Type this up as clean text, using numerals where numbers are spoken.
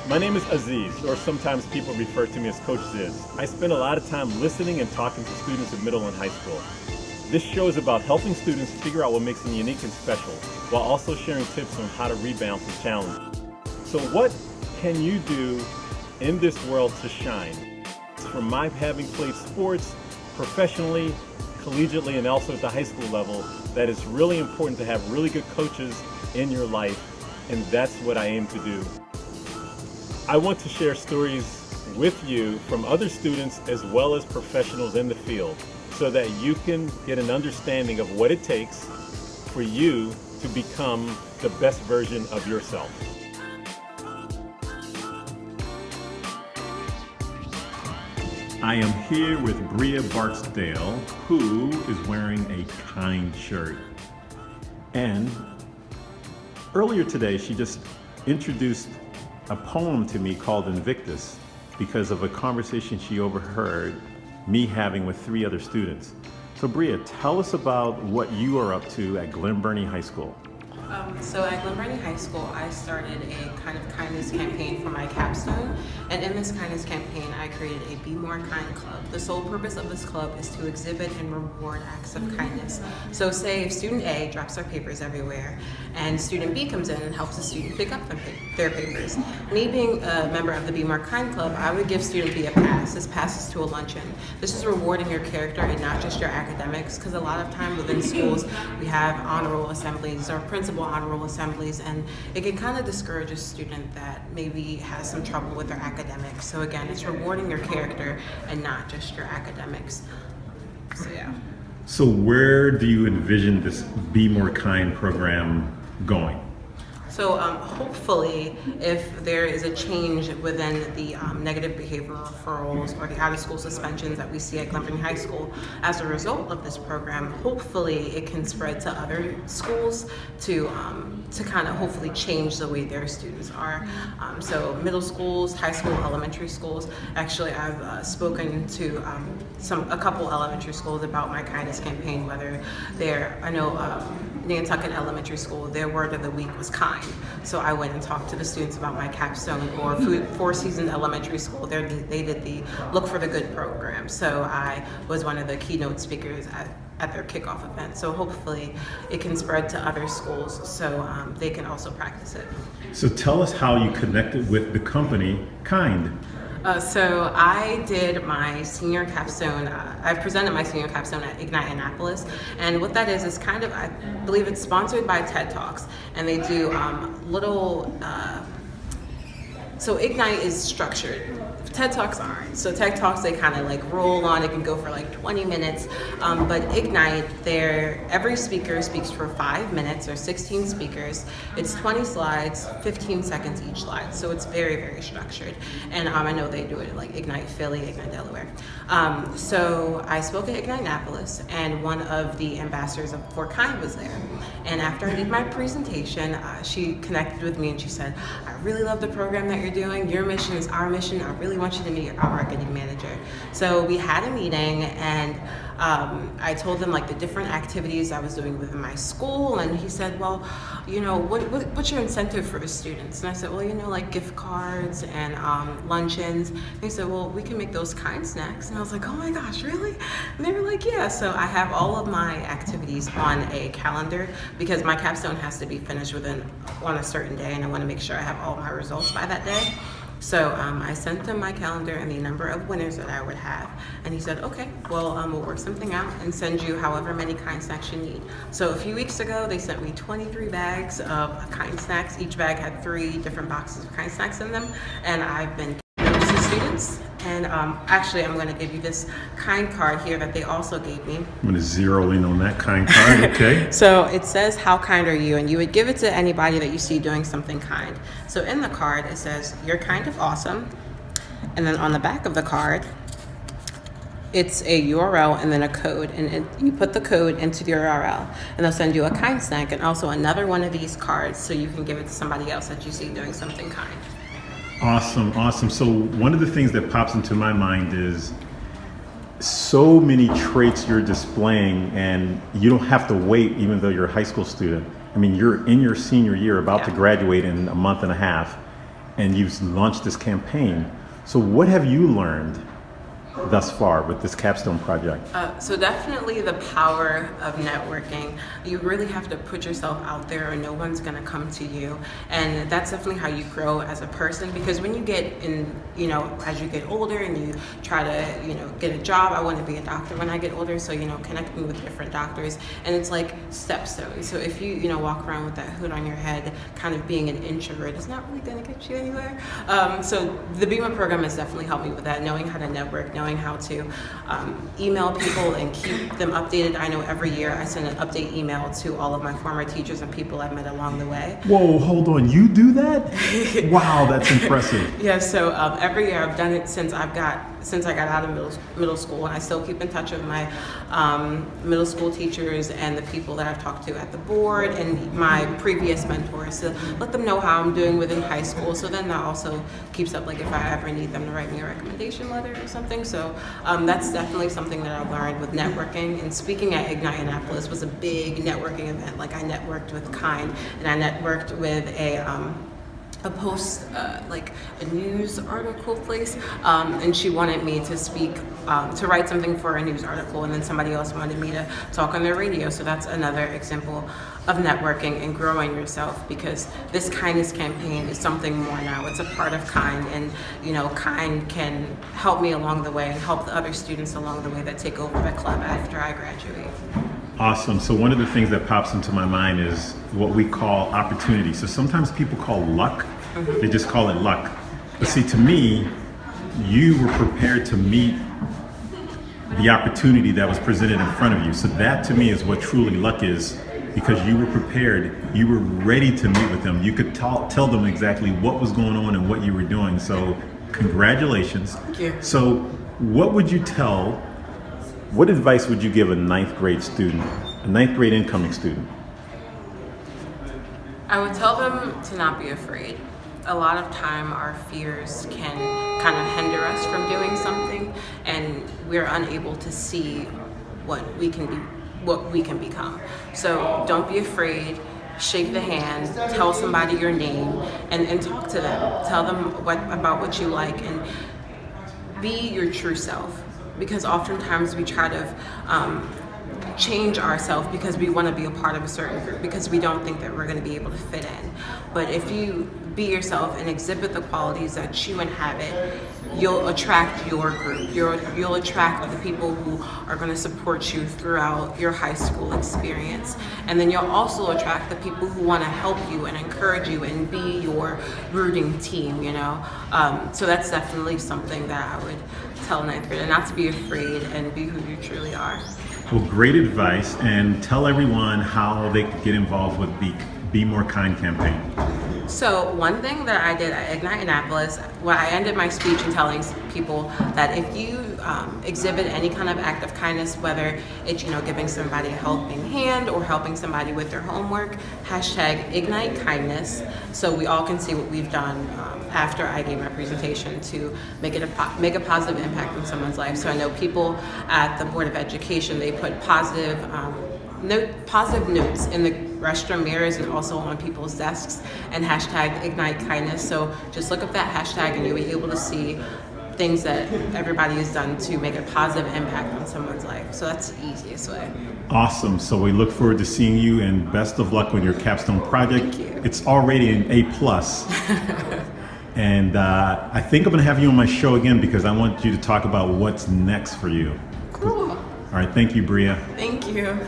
My name is Aziz, or sometimes people refer to me as Coach Ziz. I spend a lot of time listening and talking to students in middle and high school. This show is about helping students figure out what makes them unique and special, while also sharing tips on how to rebound from challenges. So what can you do in this world to shine? From my having played sports professionally, collegiately, and also at the high school level, that it's really important to have really good coaches in your life, and that's what I aim to do. I want to share stories with you from other students as well as professionals in the field so that you can get an understanding of what it takes for you to become the best version of yourself. I am here with Briah Barksdale, who is wearing a kind shirt. And earlier today, she just introduced a poem to me called Invictus because of a conversation she overheard me having with 3 other students. So Briah, tell us about what you are up to at Glen Burnie High School. So at Glen Burnie High School, I started a kind of kindness campaign for my capstone. And in this kindness campaign, I created a Be More Kind club. The sole purpose of this club is to exhibit and reward acts of kindness. So say if student A drops their papers everywhere and student B comes in and helps the student pick up their papers. Me being a member of the Be More Kind club, I would give student B a pass. This pass is to a luncheon. This is rewarding your character and not just your academics, because a lot of time within schools, we have honor roll assemblies or principal honor roll assemblies, and it can kind of discourage a student that maybe has some trouble with their academics. So again, it's rewarding your character and not just your academics. So yeah. So where do you envision this Be More Kind program going? So hopefully, if there is a change within the negative behavior referrals or the out-of-school suspensions that we see at Glen Burnie High School as a result of this program, hopefully it can spread to other schools to kind of hopefully change the way their students are. So middle schools, high school, elementary schools. Actually, I've spoken to a couple elementary schools about my kindness campaign. Whether I know Nantucket Elementary School, their word of the week was kind. So I went and talked to the students about my capstone. Or Four Seasons Elementary School, they did the Look for the Good program. So I was one of the keynote speakers at their kickoff event. So hopefully it can spread to other schools so they can also practice it. So tell us how you connected with the company Kind. So I did my senior capstone, I presented my senior capstone at Ignite Annapolis, and what that is kind of, I believe it's sponsored by TED Talks, and they do so Ignite is structured. TED Talks aren't. So TED Talks, they kind of like roll on, it can go for like 20 minutes, but Ignite, every speaker speaks for 5 minutes, or 16 speakers. It's 20 slides, 15 seconds each slide, so it's very, very structured. And I know they do it like Ignite Philly, Ignite Delaware. So I spoke at Ignite Annapolis, and one of the ambassadors for Kind was there. And after I did my presentation, she connected with me and she said, I really love the program that you're doing. Your mission is our mission. I really want you to meet our marketing manager. So we had a meeting, and I told them like the different activities I was doing within my school, and he said, well, you know, what's your incentive for the students? And I said, well, you know, like gift cards and luncheons. And he said, well, we can make those kind snacks. And I was like, oh my gosh, really? And they were like, yeah. So I have all of my activities on a calendar because my capstone has to be finished on a certain day, and I want to make sure I have all my results by that day. So I sent him my calendar and the number of winners that I would have. And he said, okay, well, we'll work something out and send you however many kind snacks you need. So a few weeks ago, they sent me 23 bags of kind snacks. Each bag had 3 different boxes of kind snacks in them. And I've been giving those to students. And actually, I'm going to give you this kind card here that they also gave me. I'm going to zero in on that kind card, okay? So it says, how kind are you? And you would give it to anybody that you see doing something kind. So in the card, it says, you're kind of awesome. And then on the back of the card, it's a URL and then a code. And you put the code into the URL, and they'll send you a kind snack and also another one of these cards so you can give it to somebody else that you see doing something kind. Awesome, awesome. So one of the things that pops into my mind is so many traits you're displaying, and you don't have to wait even though you're a high school student. I mean, you're in your senior year, about to graduate in a month and a half, and you've launched this campaign. So what have you learned thus far with this capstone project? So definitely the power of networking. You really have to put yourself out there, or no one's going to come to you. And that's definitely how you grow as a person, because when you get in, as you get older and you try to, get a job, I want to be a doctor when I get older. So, connecting with different doctors, and it's like stepstones. So if you, walk around with that hood on your head, kind of being an introvert, it's not really going to get you anywhere. So the BEMA program has definitely helped me with that, knowing how to network, knowing how to email people and keep them updated. I know every year I send an update email to all of my former teachers and people I've met along the way. Whoa, hold on, you do that? Wow, that's impressive. Yeah, so every year I've done it since I got out of middle school, and I still keep in touch with my middle school teachers and the people that I've talked to at the board and my previous mentors, to let them know how I'm doing within high school. So then that also keeps up, like if I ever need them to write me a recommendation letter or something. So that's definitely something that I've learned with networking. And speaking at Ignite Annapolis was a big networking event. Like I networked with Kind, and I networked with a post, like a news article place, and she wanted me to speak, to write something for a news article, and then somebody else wanted me to talk on their radio. So that's another example of networking and growing yourself, because this kindness campaign is something more now. It's a part of Kind, and Kind can help me along the way and help the other students along the way that take over the club after I graduate. Awesome. So one of the things that pops into my mind is what we call opportunity. So sometimes people call luck, they just call it luck. But see, to me, you were prepared to meet the opportunity that was presented in front of you. So that to me is what truly luck is, because you were prepared, you were ready to meet with them. You could tell them exactly what was going on and what you were doing. So congratulations. Thank you. So what advice would you give a ninth grade student, a ninth grade incoming student? I would tell them to not be afraid. A lot of time our fears can kind of hinder us from doing something, and we're unable to see what we can become. So don't be afraid. Shake the hand, tell somebody your name, and talk to them. Tell them about what you like, and be your true self. Because oftentimes we try to change ourselves because we want to be a part of a certain group, because we don't think that we're going to be able to fit in. But if you be yourself and exhibit the qualities that you inhabit, you'll attract your group. You'll attract the people who are going to support you throughout your high school experience. And then you'll also attract the people who want to help you and encourage you and be your rooting team, So that's definitely something that I would tell ninth grade, and not to be afraid and be who you truly are. Well, great advice, and tell everyone how they could get involved with the Be More Kind campaign. So one thing that I did at Ignite Annapolis, I ended my speech in telling people that if you exhibit any kind of act of kindness, whether it's giving somebody a helping hand or helping somebody with their homework, hashtag Ignite Kindness, so we all can see what we've done after I gave my presentation to make a positive impact on someone's life. So I know people at the Board of Education, they put positive notes in the restroom mirrors and also on people's desks, and hashtag Ignite Kindness. So just look up that hashtag and you'll be able to see things that everybody has done to make a positive impact on someone's life. So that's the easiest way. Awesome. So we look forward to seeing you, and best of luck with your capstone project. Thank you. It's already an A+. And I think I'm going to have you on my show again, because I want you to talk about what's next for you. Cool. All right. Thank you, Briah. Thank you.